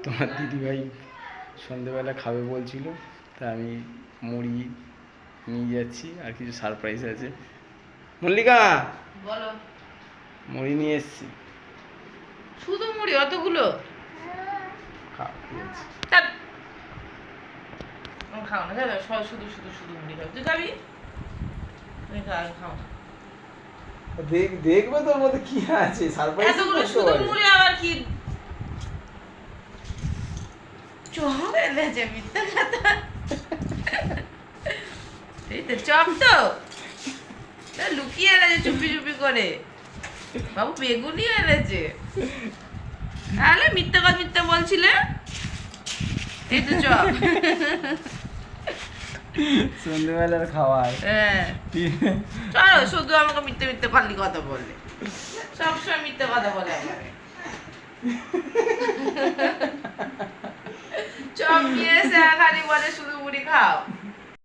তোমার দিদিভাই সন্ধেবেলা খাবে বলছিল, তা আমি মুড়ি নিয়ে যাচ্ছি, আর কিছু সারপ্রাইজ আছে। মল্লিকা, বলো। মুড়ি নিয়ে এসছি। শুধু মুড়ি অতগুলো? খাও, ঠিক আছে। খাও না, দাদা শুধু শুধু শুধু মুড়ি খাও। তুই খাবি? তুমি খাও না। দেখবে তোর মধ্যে কি আছে, সারপ্রাইজ এতগুলো শুধু মুড়ি আবার কি চপ এনেছে? মিথ্যা কথা। এই তো চপ তো লুকিয়ে এনেছে চুপি চুপি করে। বাবু বেগুনি এনেছে, তাহলে মিথ্যা কথা মিথ্যা বলছিলে। এই তো চপ। সন্ধ্যেবেলার খাওয়ার। হ্যাঁ চলো, শুধু আমাকে মিথ্যে মিথ্যে খালি কথা বললে, সবসময় মিথ্যে কথা বলে আমাকে। চপ নিয়ে এসে খালি বলে শুধু মুড়ি খাও।